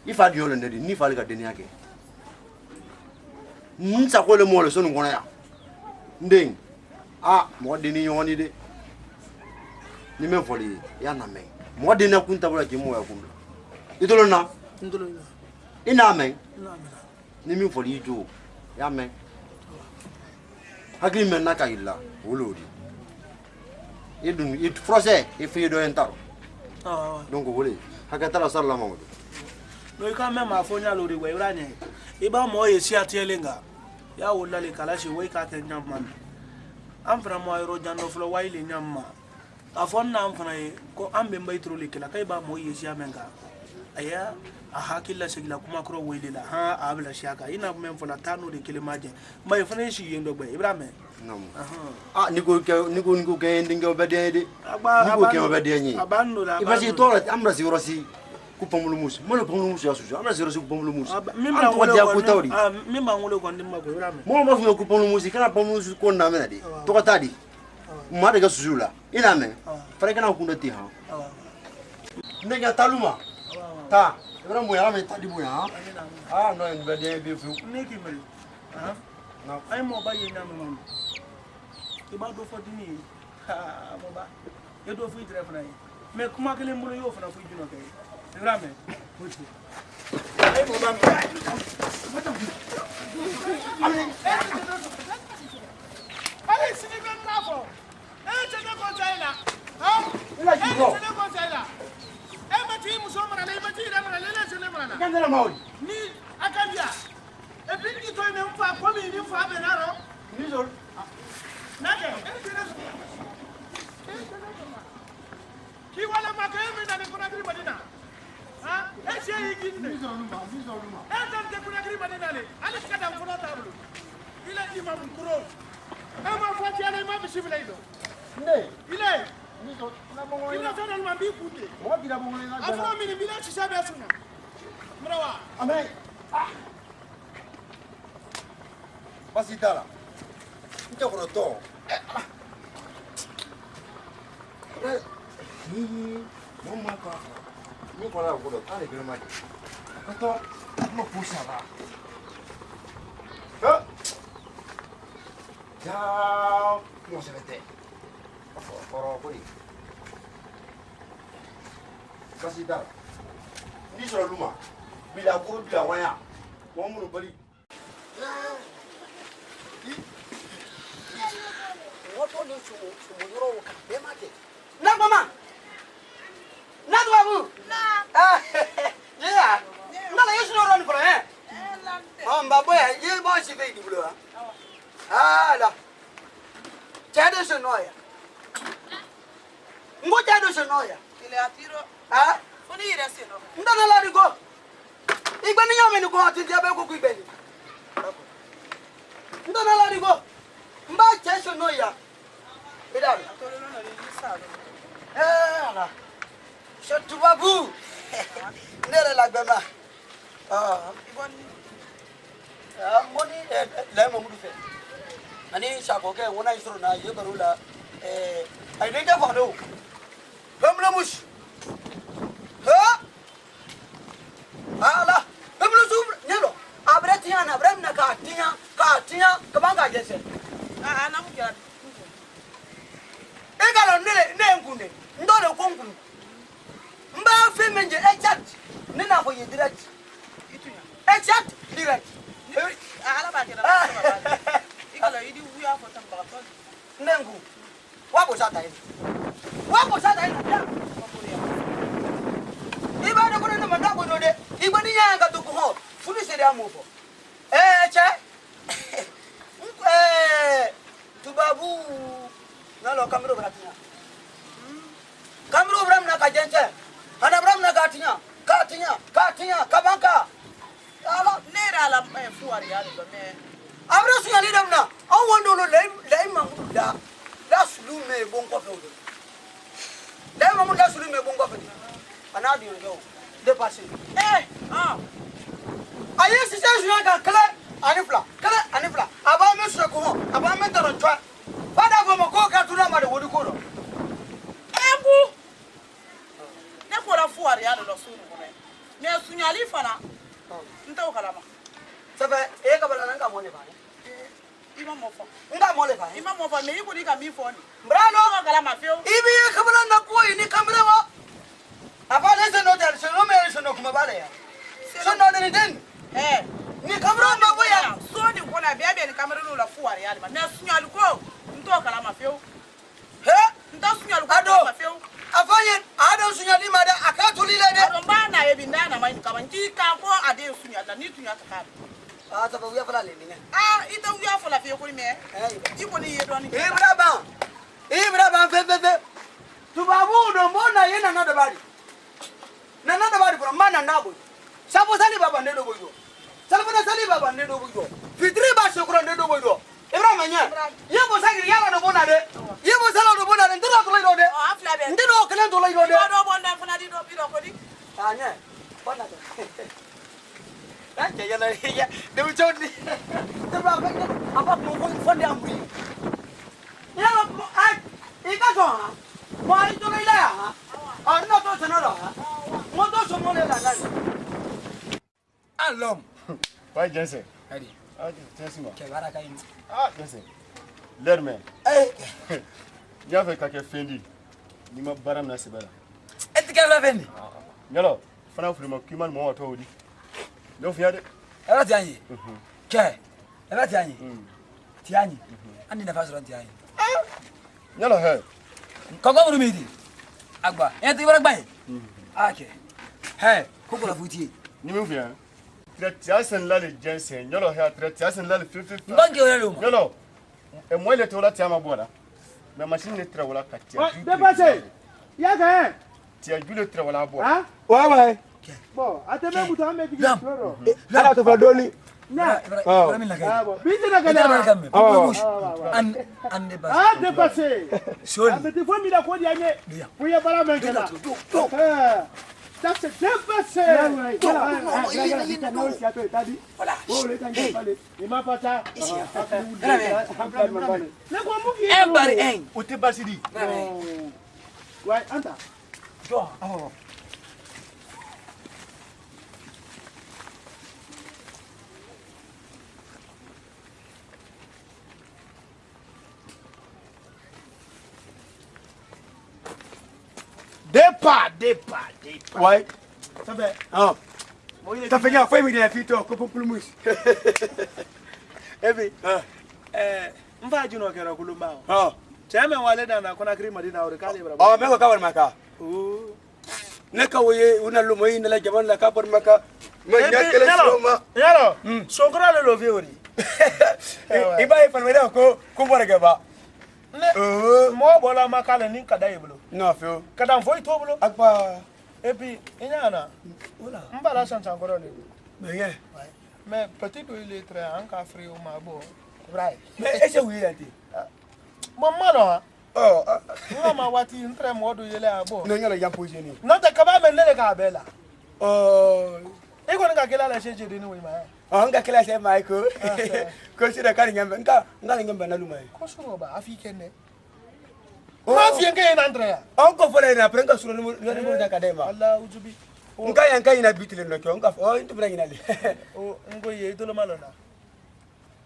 ifa di yole ndedi ni fa le ga deni yake nsa ko le mo le sonu ngona ya ndeng mo deni yoni de ni men foliye ya na men mo deni kunta bula ki mo ya kunla idolo na ndolo ina men ni mi foliye jo ya men hakili men na ka illa wolori edun it procès e fi do entaro donc wolé hakatala sallallahu mamadou
no ka me ma fonya lori we uranye iba mo ye si atelenga ya wolla le kalashi we ka ke nyamman am fra mo ayro jando flo wayle nyamma afonna am fana ko ambe mbay tro le kala kay ba mo ye si amenga aya a hakilla sigila kuma kro wele la ha abla shaka ina men fola tanu de kilemaje mbay fana shi yendo be ibrahim
non niko ke ndingo bedede niko ke bedede
abanno la
ibasi to amra si rosi ku pomulu mus mo le pomulu mus ya suja amra si rosi ku pomulu mus
mimma ngolo ko ndimma ko ibrahim
mo ma fu ku pomulu mus kana pomulu mus ko na mena di to ka tadi ma de ga sujula ina men fare kana ku ndati ha ndega taluma ta ibra mo ya me tadi mo ya no en bedede bi fu
neki mel na ay mo baye na mo iba do fo dini mo ba e do fu idre fana mais kuma kele mbulo yo fana fu juno kay rame wuti ay mo ba ale sini kan nafo tene ko jaila ha tene ko jaila mati muso mara na mati ira mara lele sene mara na
kandela maudi
ni akabia e bingi to me mfa ko mi ni mfa be naro ni zol nake ki wala makeme na kuna gri badina ha e je yigi ni zol ma e tan de kuna gri badina le ali kada mfuna tablu ile imam kuro e ma fati ala imam shibla ido
ne
ile
ni zol na bongo
ile tan ma bi kute
mo bi da bongo na
afro mi ni bila chisabe asuna mrawa
amen Pasitala. Nta kono to. Mama ka. Ni kola ko do tare gele mari. Kato no pusa ba. Ciao. No se vede. Foro poi. Pasitala. Ni so luma. Bila ko bila waya. Mo mu bali.
Na mama. Na babu. Na. Yeah. Na la yesu no ron for eh. Babu ya ye bo si fe di bulo. La. Tado se noya. Ngo tado se noya.
Ile atiro. Foni ire se no.
Ndana la digo. Igbe ni yome ni ko ati je be ko ku igbe ni. Ndana la digo. Mba cheso noya. Bidal.
Atoro no ri salo.
Ala. Shotu babu. Ndere la gbema.
Iboni.
Moni le mo mudu fe. Ani shako ke wona isro na ye barula ai ne da fado. Bamla mush. Ha? Ala. Bamla zum nyelo. Abretiana abremna ka tinya kabanga jese.
Na mu ya.
Egalo ne ngune. Ndole kongunu. Mba fe menje echat. Nina fo ye direct.
Itunya.
Echat direct.
Ala ba kira ba. Igalo idi wuya fo tan ba to.
Nengu. Wako sata hivi. Wako sata hivi. Iba de kuna manda ko dode. Iba ni yanga to ko. Funi se da mo fo. Che. Nalo kamero beratinya. Kamero beram nak ajense. Ana beram nak katinya, kabanka.
Ala nera la fuari ya do me.
Abra sunya ni damna. Aw wondo lo lay mamuda. Da sulu me bonko fe. Lay mamuda sulu me bonko fe. Ana di yo. Dépassé. Aye si c'est joué dans clé anifla. Aba me so ko, aba me toro twa. Fada go mo ko ka tuna ma de wodi ko do.
Ebu. Ne ko la fuari ya do sunu ko ne. Me sunyali fana. Nta o kalama.
Sabe e ka bala nan ka mo le ba.
Ima mo fo.
Nga mo le ba.
Ima mo fo me iko di ka mi fo ni.
Brano
ko kalama feo.
Ibi e ka bala na ko ni kamera wa. Aba le se no der se no me se no kuma bala ya. So no de den. Ni kamera ma boya.
So ni ko na bia bia ni kamera no la fuari ya ma. Me sunyali ko. Nta o kalama feo. Nta sunyali ko kalama feo.
Afanye ada sunyali ma da akatuli le de.
Romba na e binda na ma ni kabanti ka ko ade sunyali ni tunya ka ka.
Sababu ya fala le ni.
Ita uya fala feo ko ni me. Iko ni ye do ni.
Ibra ban fe. Tubabu do mbona yena na dabari. Na dabari from mana nabo. Sabo sali baba ndo boyo. Sali baba ndo boyo. Fitri ba shukran ndo boyo. Ibra manya. Yebo sagiri yala do bona de. Yebo sala do bona de ndo to lo de.
Afla be.
Ndo kelen to lo de.
Do bona fana di do biro ko di.
Anya. Bona de. Anja yala ya. De uchoni. Taba ba apa mo fonde amri. Yala ai. Ika to. Mo ai to le ya. No to se no lo. Mo to so mo le la nani. Alom.
Why Jensen?
Adi.
Jensen mo.
Ke bara kai.
Jensen. Lerme. Ya fe ka ke fendi. Ni ma baram na sebala.
Etika la fendi.
Ngalo, fana fulima kiman mo wato wodi. No fiade.
Era tianyi. Ke. Era tianyi. Tianyi. Andi na fasoro tianyi.
Ngalo he.
Kongo murumidi. Agba. Enti bara gbai. Okay. Hey, koko la futi.
Ni me fia. Tretiasen la le Jensen. Ngalo he tretiasen la le fifi.
Ngonge ole lo.
Ngalo. E mo ile to la tiama bola. Me machine ne tra wala katia.
Dépassé. Ya ka
Tia jule tra wala bo.
Hein?
Ouais.
Bon, atebe buta me di soro.
Ala to fa doni.
Na.
Bara min la kai.
Bon, bindi na
Bara
kana.
kamme. An de
Ah, dépassé.
Soli.
Abeti fo mi da ko di anye. Pour ya bala men kana. Ça c'est dépassé. Voilà. Il m'a pas ça.
Everybody en.
O te basidi.
Ouais, anta.
Jo. Oh.
Départ.
Ouais.
Ça fait.
Ça fait bien, faut me dire fito ko populmus.
Ebi. Mfa juno kera kulumba. Chama wale na kona krima dina ore kale bra.
Me ko kawar maka. Ne ka woye una lumo yin la jaman la kapor maka. Ma nyakele soma.
Yalo. Sokra le lovi ori.
Iba e panwera ko kumbora gaba.
Mo bola makale nin kada yeblo.
No fio.
Kada foi to blo.
Akpa.
Epi enyana. Ola. Mbala sancha ngoro ni.
Bege.
Mais petit peu il est très en café au mabo. Right.
Mais ese wi yanti.
Bon malo.
Oh.
Ngama wati ntre modu yele abo.
No nyala yam position ni.
Nota kaba menele ka bela.
Oh.
Iko nga kila la sheje dini wi ma.
Nga kila se mai ko. Ko sira kari nyambe nga nyambe na lumai.
Ko suro ba afikene. Ma fienge na Andrea.
Onko fole na prenga suro no da kadema.
Allah ujubi.
Nga yanka ina bitile no ko nga intu bra ina le.
Ngo ye dolo malona.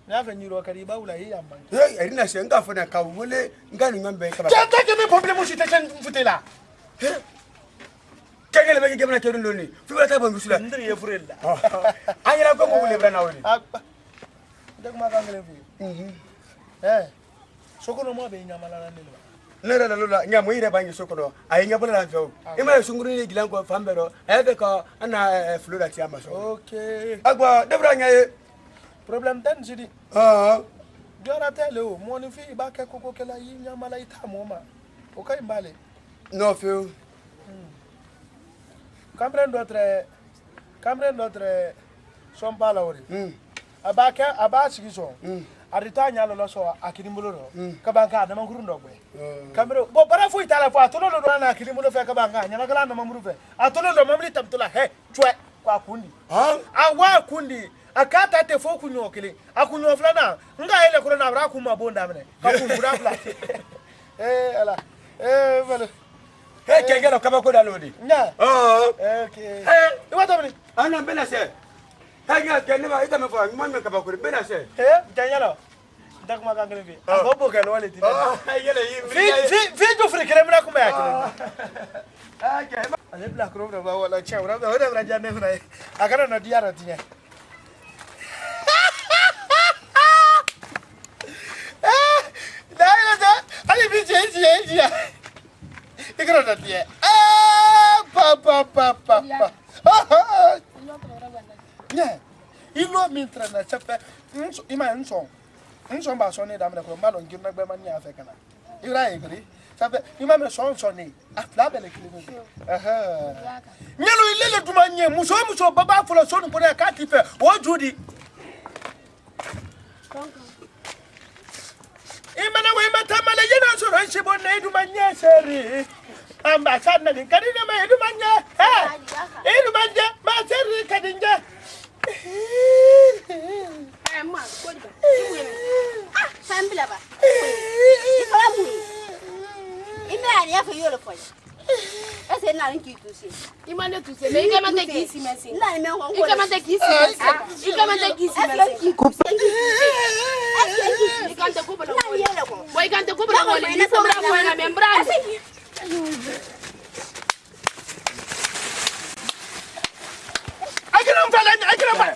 Na fa nyiro kari ba ula yi yamma.
Erina se nga fona ka wole nga ni nyambe ka ba.
Tata ke me problème ci te chen futela.
Kegele be gemna ke ndo ni. Fi wala ta bon bisula.
Ndri ye furella.
Anyira ko mo wole bra na woni.
Dag ma ka ngale fi. Sokono mo be nyamala na ndelo.
Nera la lola nya mo ire bangi sokono. Ayi nya bola fio. Ima sunguru ni gilan ko fambero. Ebe ko ana flora ti amaso.
Okay.
Agba debra nya ye.
Problem tan sidi. Jora tele o mo ni fi ba ke koko kela yi nyama la ita mo ma. O kai mbale.
Non feu.
Cambre notre son pala ori. Aba sigi so. Arita nya lo so akini mulo ro. Ka banka na manguru ndogwe. Cambre bo bara fu itala fu atolo lo na akini mulo fe ka banka nya na kala na mamuru fe. Atolo lo mamli tamtula he chwe kwa kundi. Awa kundi akata te fo kunyo kile. Akunyo flana nga ile kuro na bra ku mabonda mene. Ka ku bura fla. Ala. Vale.
Hey, kengelo kaba ko dalodi.
Nya. Okay. Iwato mini.
Ana bena se. Hanya kenema ita me fa ngman kaba ko bena se.
Janyalo. Ndak ma kangere fi. Agobo kan wale ti.
Yele yi.
Fi to frikere mna kuma yakile. Okay. Ale black room na ba wala chawra. Wala bra janne funa. Akara na diara tinya. Ali bi je. Ikra na tie. Pa. Yeah. Ilo mintra na chape. Ima nson. Nson ba so ni da me ko ma lo ngir na gbe ma ni afeka na. Ira igri. Chape ima me son ni. Afla bele kilimu. Nyelo ilele dumanye muso baba fulo so ni ko na ka tife. O judi. Imana we matamala yena so ran shibo na idumanye seri. Ambassador na kadina ma idumanye. Idumanye ma seri kadinja.
Ma ko diba. Sambila ba. Ime ari afa yolo foya. Ese na nki tusi.
Imane tusi. Me ika mate kisi mesi.
Na me ngo.
Ika mate kisi mesi. Ika mate kisi mesi. Ikante kubo na ngoli. Boy ikante kubo na ngoli. Ni sobra ko na membrana.
Akira mfala.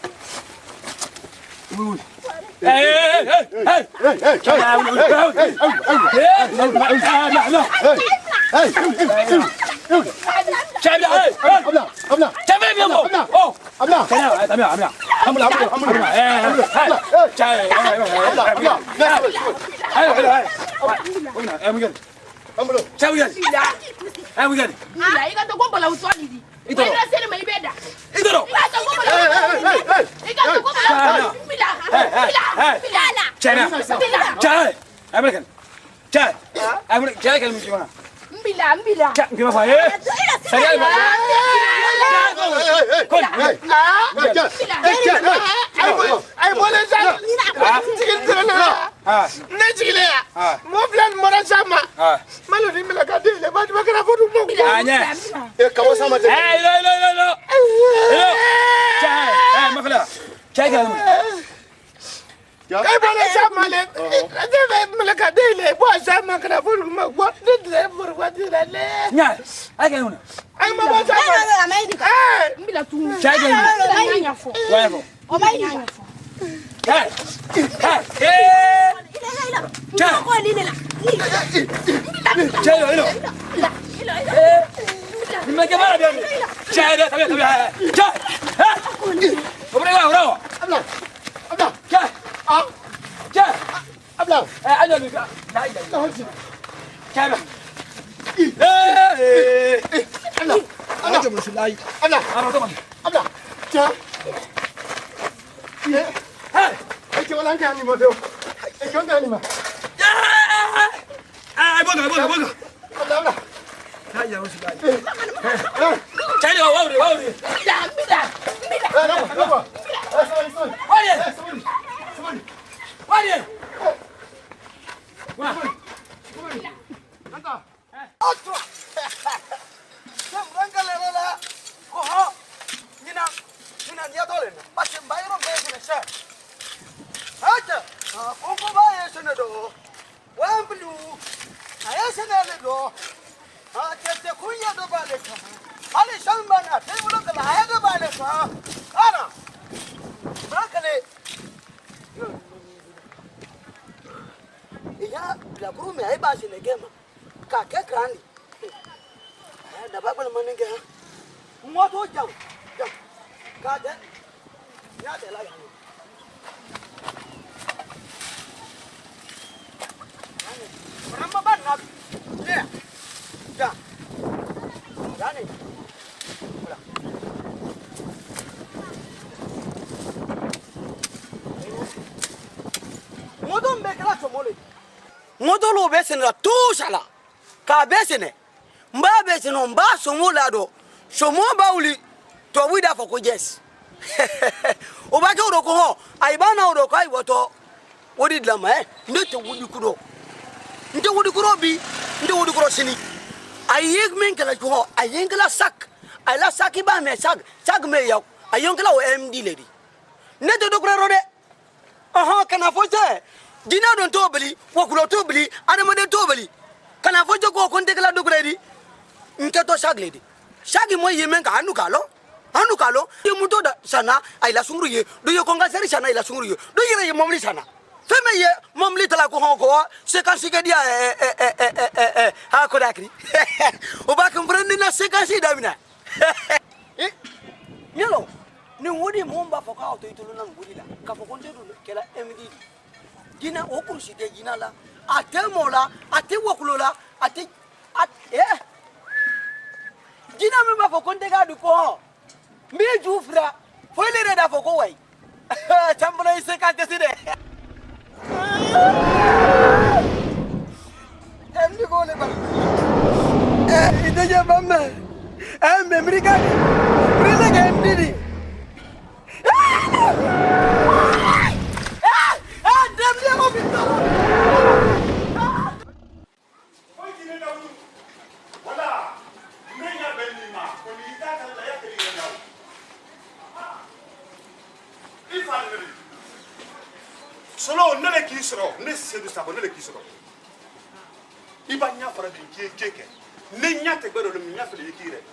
Ramba ban na. Ne. Da. Da ne. Voilà. Modon be kala to mole. Modolo be sen la tout ça là. Ka be sen. Mba be sen mba so mola do. So mo ba uli to wida for ko yes. O ba ke ko ho ai ba na ro ko ai woto wodi dlama ndete wodi kudo nte wodi kuro bi nte wodi kuro sini ayeg men kala ko ayen kala sak ay la saki ba me sak me yaw ayon kala o md lady nete do kuro de aha kana foje dina don to beli wo kulo to beli adama de to beli kana foje ko konte kala do kuro di nte to sak lady saki mo yemen ka anu kalo ye muto da sana ay la sungru ye do ye ko ngaseri sana ay la sungru ye do ye momli sana feme ye momli tala ko honko se kan sike dia ha ko dakri o ba kan prendre na se kan si damina nyelo ni wodi momba foka auto itulu nan wodi la ka fo konde do kela md dina o kursi de dina la ate mola ate wokulola ate dina me ba fo konde ga du ko mi jufra fo le reda fo ko way tambula se ka te side emdi ko le ba ide je bamme memri ka prele ga emdi di demli mo bito
ko jine dawu wala menya benima ko ni ita ka la ya kiri dawu ifalleri solo nele ki soro ne sedu sabo nele ki soro ibanya fara bin keke ne nyate gbero le nya fele yikire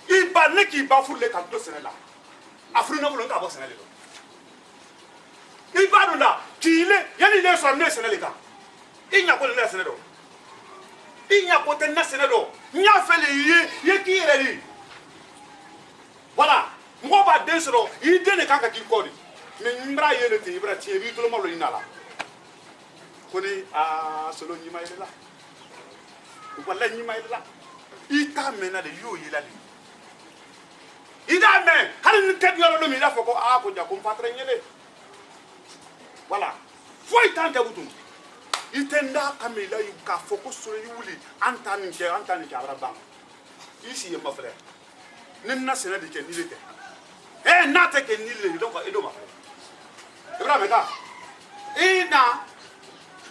iba ne ki ba fulle ka to senela afru na bulo ka bo senele do iba do la kile yani le so ne senele ka inya ko le senele do inya ko te na senele do nya fele ye kire ri voilà mo ba de soro ide ne kanka ki ko di mais mbra yele te ibra tie bi to lo malo inala koni solo nyima ile la wala nyima ile la ita mena de yo yela li ida men hal ni ted yoro lo mi la foko ko ja ko fatre nyele voilà foi tante butum itenda kamila yu ka foko solo yuli antani ke abra bam ici yema frère ninna sena de ke nilete nate ke nilele donc edo ma frère Ibrahim ka ina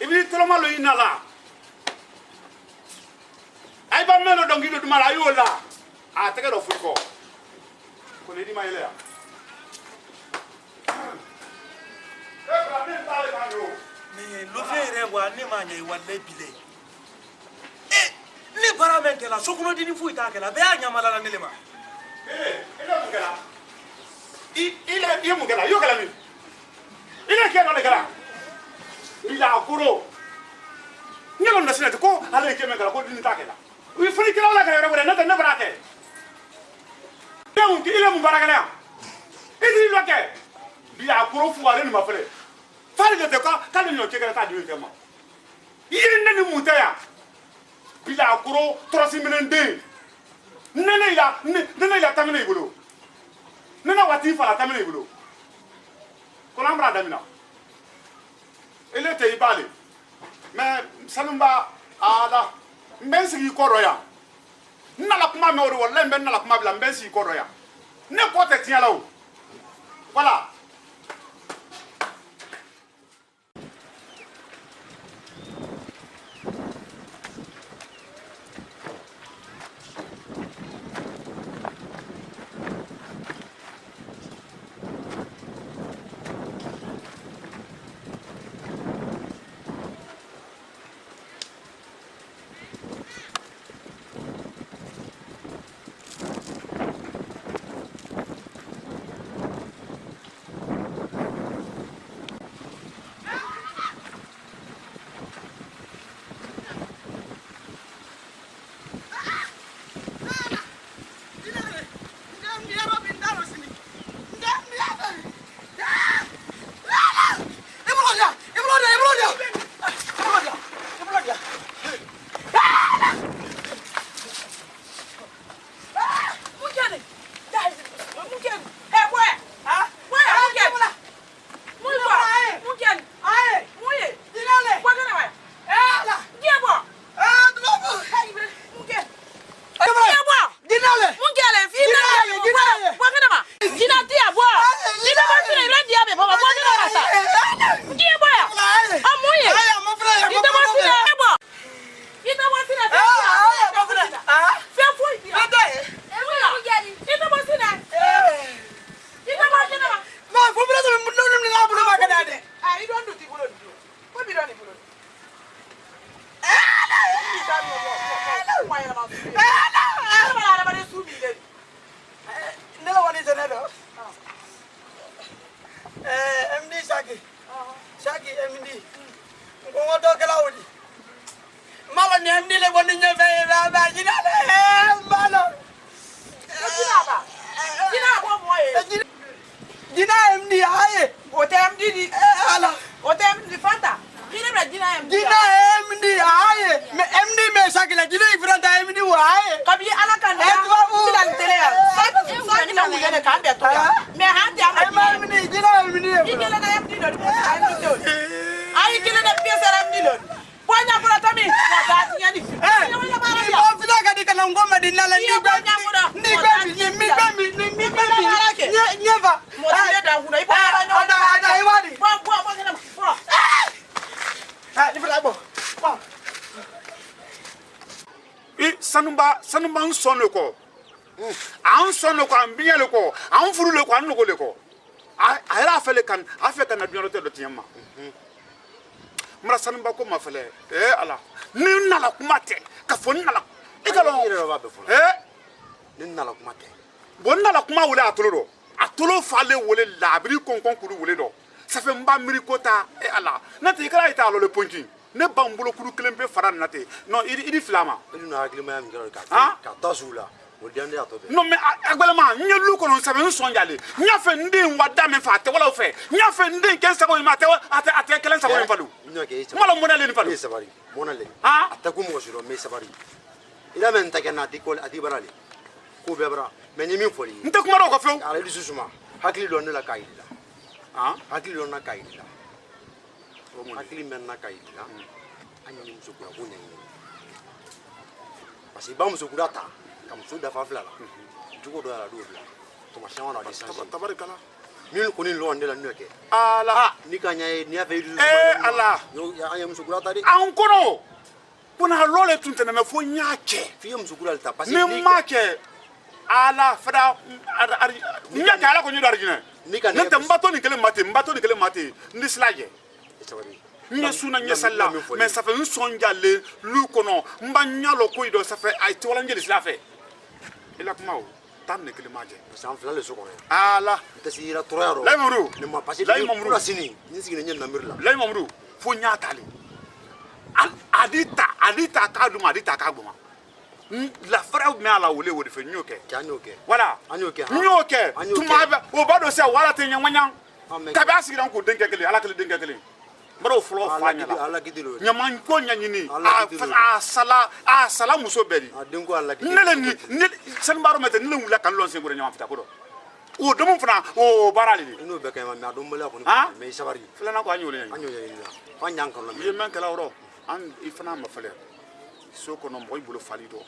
ibni toloma lo ina la ay ba melo dongi do mala yo la a tege do fuko ko le di ma ile ya Ibrahim ta le ka yo
ni lo fere wa ni ma nya wala bile ni para men kala sokuno dini fu ita kala be anya mala la nelema
ile mungala ile mungala yo kala mi ile ke no le kala ila akuro ngelo ndasina ko ale ke men kala ko dini takela wi furi kala la kala re na barake donc ile mu baraka la idi lo ke ila akuro fu ale ni ma fere fari de ko kala ni o ke kala ta di ke ma ile ni mu ta ya ila akuro trosi menende nene ila tamine ibulu nene wati fala tamine ibulu ko lambra damina ele te ibale mais salumba ada mbensi ko roya nala kuma me ori wala mben nala kuma bla mbensi ko roya ne ko te tiala o voilà
ai.
Kabi ala kan da. Bilan tele ya. Sa ni na wule ka be to ya. Me ha dia ma.
Ai mar mini jina mini.
Ikele na yam dilon. Ai kele na piesa ram dilon. Ponya pula tami. Ya ga tinya ni.
Ba fila ka di kana ngoma di nala ni ba. Ni ba mi nyeva.
Mo ti da huna ipa ara no.
Ada ai wadi.
Bo kana.
Ah, ni fila bo. Ba.
Sanumba nsonne ko an sonne ko an biɲɛ le ko an furu le ko an nogo le ko a yɛrɛ a fɛle kan a fɛ ka na duɲɛ tɛ dɔ tiɲɛ ma mara sanumba ko ma fɛlɛ ala ni nala kuma tɛ ka fɔ ni nala i ka dɔn
ni nala kuma tɛ
bon nala kuma wele a tolo fale wele labiri kɔnkɔn kuru wele dɔ safe n b'a miiri ko ta ala n'o tɛ i kɛra i t'a lɔ le ponti ne b'an bolo kuru kelen pe fara nin na ten non i di fila ma
i dun hakilimaya min kɛra ka ta sugu la o diya ne y'a tɔ bɛɛ
non mais a gwɛlɛma n ye lu kɔnɔ sabe n sɔnjalen n y'a fɛ n den wa da min fɛ a tɛ walaw fɛ n y'a fɛ n den kɛ sago in ma a tɛ kelen sago in falo mala mɔnɛ le falo
sabari mɔnɛ le a tɛ ko mɔgɔ si dɔn mais sabari i la mɛ n ta kɛ na a ti bara le ko bɛɛ bara mais n ye min fɔ i ye
n tɛ kuma dɔw ka fiyewu
ala dusu suma hakili dɔn ne la k'a yiri la hakili dɔn na k'a yiri la hakili mɛn na k'a yiri la an ye muso kura ko ɲɛɲini parce que i b'a muso kura ta ka muso dafa fila la jogo dɔ y'a la don bila tamasiyɛn na a di sanji
tabarikala
min kɔni lɔn ne la n'o kɛ
ala
ni ka ɲɛ ye n'i y'a fɛ i dusu
ala
an ye muso kura ta de
an kɔnɔ kɔnɔ a lɔ le tun tɛ mɛ fo n y'a kɛ
f'i ye muso kura le ta parce que
ni n m'a kɛ ala fada n y'a kɛ ala ko n ye do arijinɛ ne tɛ n ba to nin kelen ma ten n tɛ sila jɛ n ye suna n ye salila mɛ safe n sɔnjalen lu kɔnɔ n b'a ɲalɔ ko yi dɔ safe a ye tiwala n jeli sira fɛ i la kuma o taa nin kelen ma jɛ
parce que an fila le so kɔnɔ yan
ala
n tɛ se yira tɔɔrɔya rɔ
layi mamudu
ne ma parce que kura sini n sigilen ɲɛ namiri la
layi mamudu fo n y'a tali a di ta k'a duma a di ta k'a gbɔma lafaraw mɛ a la wele o de fɛ n y'o kɛ
an y'o kɛ
wala
an y'o kɛ
n y'o kɛ tuma bɛ o b'a dɔn sisan wala tɛ ɲɛŋɔɲa kabi a sigira k'o denkɛ kelen ala kelen denkɛ kelen n b'o fɔlɔ fa ɲɛna ɲaman ko ɲɛɲini a sala muso bɛɛ di ne le ni sanibaro mɛ tɛ ne le wulila ka n lɔn sen kɔrɔ ɲaman fita ko dɔ o domu fana o baara le de
n'o bɛɛ kɛ mais a don baliya kɔni mais i sabari
filanan ko an y'o le ɲɛɲini
an y'o ɲɛɲini la an y'an kanu la
i ye mɛn kɛla yɔrɔ i fana ma fɛlɛ so kɔnɔ mɔgɔ i bolo fali dɔ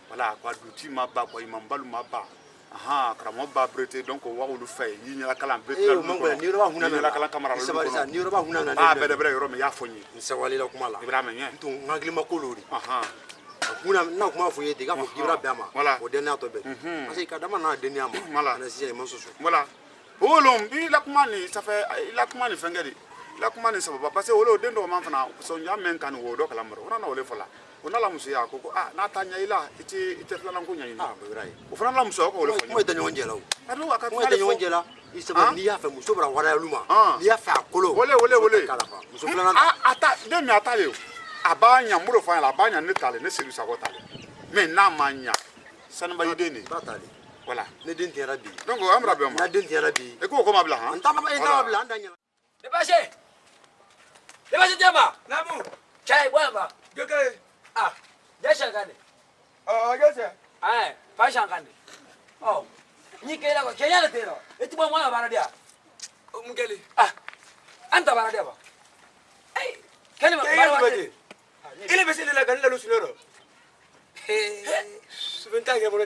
wala ko a duti ma ba ko imam balu ma ba karamɔgɔ ba berete donc o wagolu fɛ i ɲɛla kalan berete la
ni yɔrɔ b'a hunna
ɲɛla kalan kamara la
sabari sa ni yɔrɔ b'a hunna na
bɛrɛ bɛrɛ yɔrɔ min y'a fɔ n ye
n sawalila kuma la
Ibrahima ɲɛ
n tun n hakili ma ko lo de hunna n'a kuma fɔ i ye ten i k'a fɔ k'i bɛra bɛn a ma o dennenya tɔ bɛɛ parce que ka dama n'a dennenya ma ka na sisan i ma soso
voilà wolon i la kuma ni safɛ i la kuma ni fɛnkɛ de i la kuma ni sababa parce que wolo den dɔw man fana sɔn y'a mɛn kan ni wo dɔ kalan mara o nana wale fɔ la o n'a la musoya ko n'a ta ɲɛ i la i tɛ filanan ko ɲɛɲini o fana la musoya ko wale fɔ
kuma tɛ ɲɔgɔn jɛ la o
kuma
tɛ ɲɔgɔn jɛ la i sabari n'i y'a fɛ muso bara warayalu ma n'i y'a fɛ a kolo
wale
muso filanan
a ta den min a t'ale o a b'a ɲa n bolo fɔ a ɲɛna a b'a ɲa ne t'ale ne Seydou Sakɔ t'ale mais n'a ma ɲa Saniba y'i den de
b'a t'ale
voilà
ne den tigɛra bi
donc an bɛna bɛn o ma
n'a den tigɛra bi
e ko o ko ma bila han
n t'a bila an da ɲɛna
Debashe jama.
Namu.
Chai bwana.
Gege.
Jasha gani?
Gese.
Fasha gani? Ni kela ko kenya le tero. Eti bwa mwana bara dia.
Mungeli.
Anta bara dia ba. Kani ma
bara wa. Ile bese le la gani la lusunero. Subenta ke mo.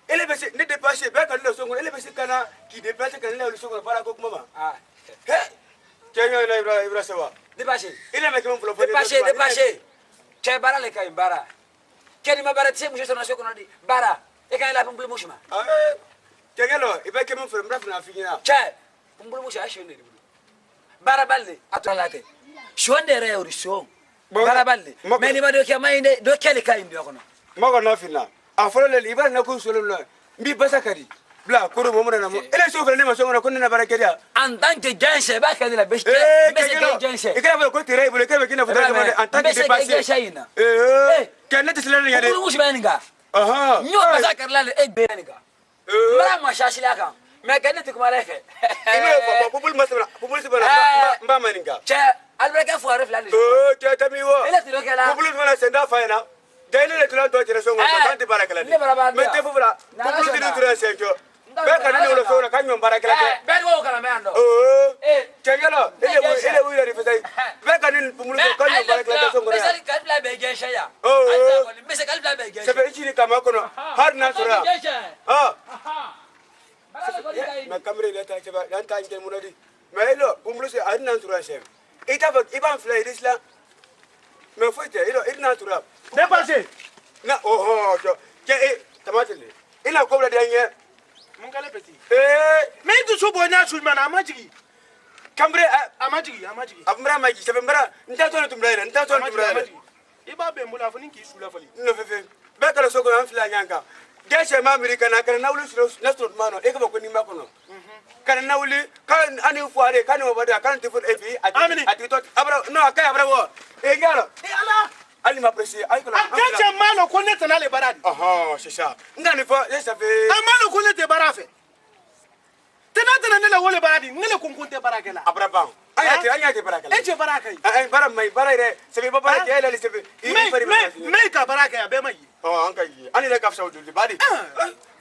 Ile bese ne dépasser ba kan la songo. Ile bese kana ki dépasser kan la lusungo bara ko kuma ma. Kenya na Ibra sawa.
Debashe.
Ile me kemo fulo.
Debashe. Chai bara le kai bara. Kani ma bara tse musho na soko na di. Bara. E kan la pumbulu mushima.
Kenya lo ibe kemo fulo mrafu na afinya.
Chai pumbulu musho ashone di. Bara balle atolate. Shonde re urisho. Bara balle. Meni ma do kema inde do kele kai ndo kono.
Mago na fina. Afolo le ibara na ko solo lo. Mbi basakari. Bla koro mo na mo ele so fele ma so ngona kunna barakeria
en tant que gense ba ka dila beste bese gense
ikra ba ko tire bule kebe kina futa ma en tant que dépassé kenete silene yade
ko mushi baninga nyo basakar la e beninga mara ma shashila kan me kenete kuma leke
ine popul masbara mba maninga
che albreka fu arif la
che tamiwo
ele tiro kala
popul mala senda faena dele le tulan to tire so ngona
barakala me te fufura ko ti dure senjo be ka ni wala fewra ka nyom barakala
be wo kala me ando
chengelo ele wi ri fetay be ka ni pumulu ko nyom barakala so ngora
mesali kalbla be gesha ya asa ko mesali kalbla be gesha
sebe chini kama kono har na sura ma kamre le ta cheba dan ta ngel munadi mais pumulu se har na sura sem ita ba iban flay risla me foite ilo natura
dépassé
na ke tamatele ina kobra denye
mon kale petit
mais
tu so bonya sulmana amajigi
kambre
amajigi
amra maji sebe mbara nta to tumbrere
iba be mbula fani ki sula fali
no fefe be kala soko an fila nyanka geshe ma amerika na kana nawlu suro mano e ko ni makono kana nawli kan ani fuare kan mo bada kan tifur efi ati to abra no akay abra wo e ngalo
ala
ali ma presi ay ko la
geshe malo ko ne tanale baradi
c'est ça ngani fo ça fait
amalo ko ne te barafe tena ne la wole baradi ngale ko kunte barakela
abra ba anya te barakela
eche barakai
ay bara mai bara re sebe ba bara ke la sebe
me ka baraka ya be mai
anka yi ani le kafsa wudi badi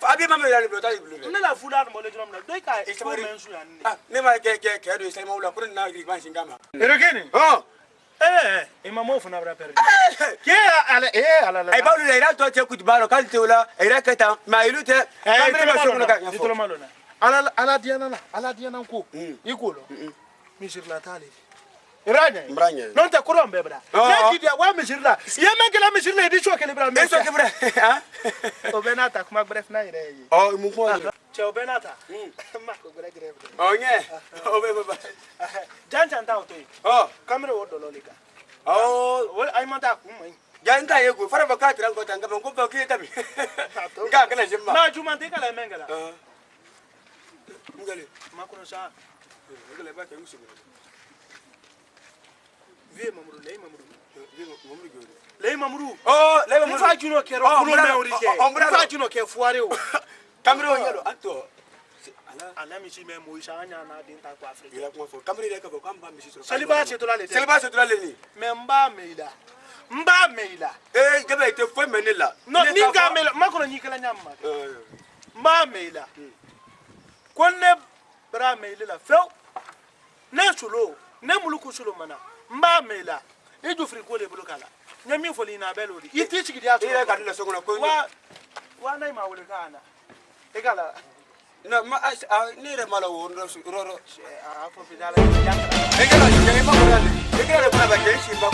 fa abi ma me la bibliothèque ta bibliothèque
ne la fula mo le jom na doy ka e ko men su ya
ne ma ke do sai ma wula ko na ri ban singama
erogene ima mo funa bra perdi ke ala ala
ay bawlu le ira to te kuti balo kan te wala ira kata ma ilute kamre ma so ka
ditolo malona ala diana ko ikolo misir la tale iranya non te kurom bebra ne ki wa misir la ye mengela misir la di cho ke libra me
so ke bra
o benata kuma bref na ire
mu ko
che o benata ma ko gre
nye o be baba
jan ta o to kamera o dolo lika wol ay manta ku mai
jan ka yego fara baka tiran ko tanga ko ba ke tabi ga kana jimma
na juma te kala mengela
ngale
makuro sa
ngale ba ke usu
vie mamuru lei mamuru
lei mamuru
fa juno ke ro kuno me ori ke fa juno ke fuare o
kamero yalo anto
ala mi si me mo isa anya na din ta ko afrika
ila ko fo kamero ile ka ko kamba mi si so
saliba se to la le
ni
me mba meila
gebe te fo menela
no ni ga meila makoro ni kala nyamma mba meila konne bra meila la fo ne sulo ne muluku sulo mana mba meila e jo fri ko le bulukala nyami fo li na belodi iti chigi dia to
ira ka dile sogona ko
wa na ma wule kana e kala
no ma ni re malo wo roro
fo fidala
e kala ni ma ko dale e kala ba ke shi ba